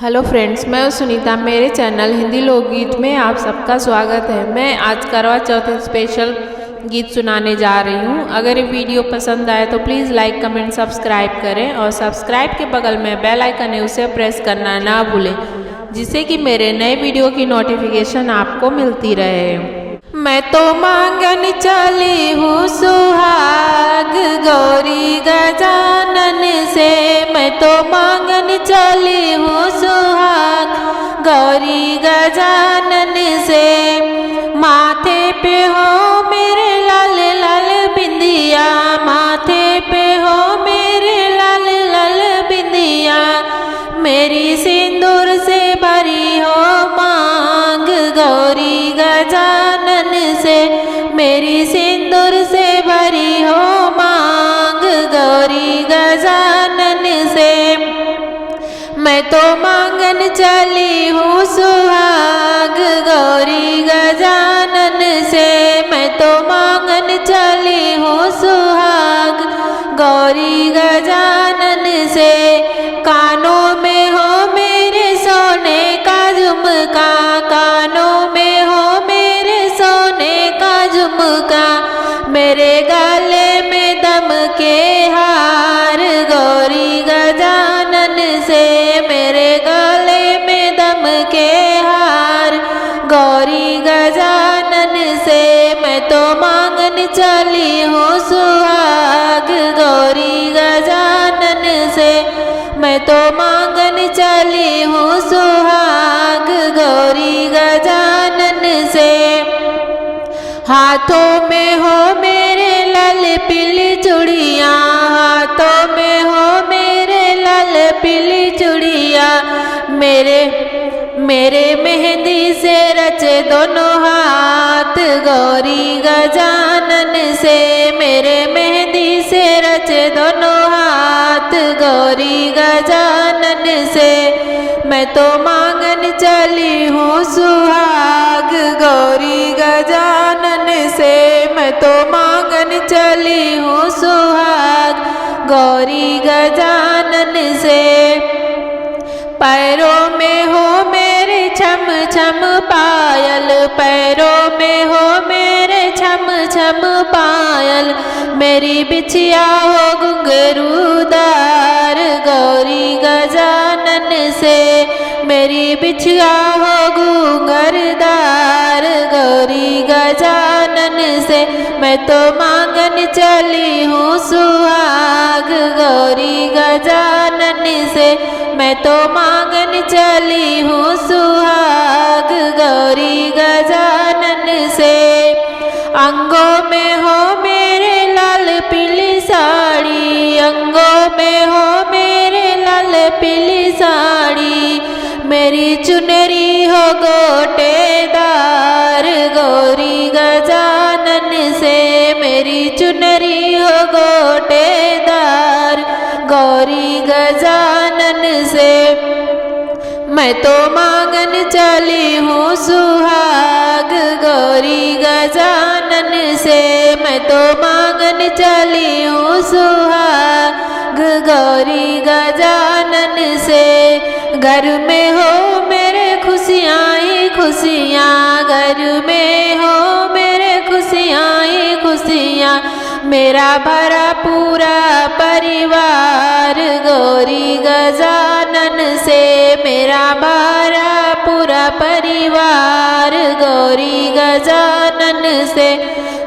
Hello friends, मैं सुनीता। मेरे channel Hindi लोकगीत में आप सबका स्वागत है। मैं आज करवा चौथ स्पेशल गीत सुनाने जा रही हूँ। अगर ये वीडियो पसंद आए तो प्लीज़ लाइक कमेंट सब्सक्राइब करें और सब्सक्राइब के बगल में बेल आइकन है उसे प्रेस करना ना भूलें, जिससे कि मेरे नए वीडियो की नोटिफिकेशन आपको मिलती रहे। मैं तो मांगन चली हूँ सुहाग गौरी गजानन से, मैं तो मांगन चली हूँ सुहाग गौरी गजानन से। माथे पे हो मेरे लाल लाल बिंदिया, माथे पे हो मेरे लाल लाल बिंदिया, मेरी सिंदूर से भरी हो मांग गौरी गजानन से, मेरी सिंदूर से भरी हो मांग गौरी गजानन से। मैं तो मांगन चली हूँ सुहाग गौरी गजानन से, मैं तो मांगन चली हूँ सुहाग गौरी गजानन से। कानों में हो मेरे सोने का झुमका, कानों में हो मेरे सोने का झुमका, मेरे गले में दम के हार गौरी गजानन से, मेरे गले में दम के हार गौरी गजानन से। मैं तो मांगन चली हूँ सुहाग गौरी गजानन से, मैं तो मांगन चली हूँ सुहाग गौरी गजानन से। हाथों में हो मेरे लाल पीली चूड़िया, हाथों में हो मेरे लाल पीली चूड़िया, मेरे मेहंदी से रचे दोनों हाथ गौरी गजानन से, मेरे मेहंदी से रचे दोनों हाथ गौरी गजानन से। मैं तो मांगन चली हूँ सुहाग गौरी गजानन से, मैं तो मांगन चली हूँ सुहाग गौरी गजानन से। पैरों में हो मेरे छम छम पायल, पैरों में हो मेरे छम छम पायल, मेरी बिछिया हो घुंघरूदार गौरी गजानन से, मेरी बिछिया हो घूंघरदार गौरी गजानन से। मैं तो मांगन चली हूँ सुहाग गौरी गजानन से, मैं तो मांगन चली हूँ सुहाग गौरी गजानन से। अंगों में हो मेरे लाल पीली साड़ी, अंगों में हो मेरे लाल पीली साड़ी, मेरी चुनरी हो गोटेदार गौरी गजानन से, मेरी चुनरी हो गोटेदार गौरी गजानन से। मैं तो मांगन चली हूँ सुहाग गौरी गजानन से, मैं तो मांगन चली हूँ सुहाग गौरी गजानन से। घर में हो मेरे खुशियाँ ही खुशियाँ, घर में हो मेरे खुशियाँ ही खुशियाँ, मेरा भरा पूरा परिवार गौरी गजानन से, मेरा भरा पूरा परिवार गौरी गजानन से।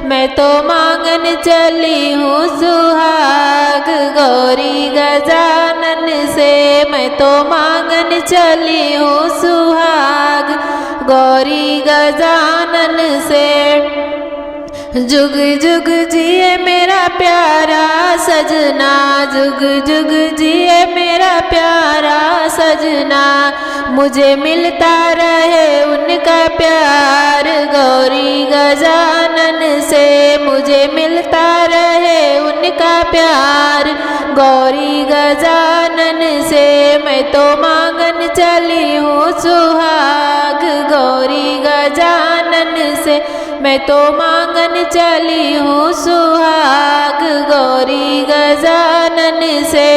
मैं तो मांगन चली हूँ सुहाग गौरी गजानन से, मैं तो मांगन चली हूँ सुहाग गौरी गजानन से। जुग जुग जिए मेरा प्यारा सजना, जुग जुग जिए मेरा प्यारा सजना, मुझे मिलता रहे उनका प्यार गौरी गजानन से, मुझे मिलता रहे उनका प्यार गौरी गजानन से। मैं तो मांगन चली हूँ सुहाग गौरी गजानन से, मैं तो मांगन चली हूँ सुहाग गौरी गजानन से।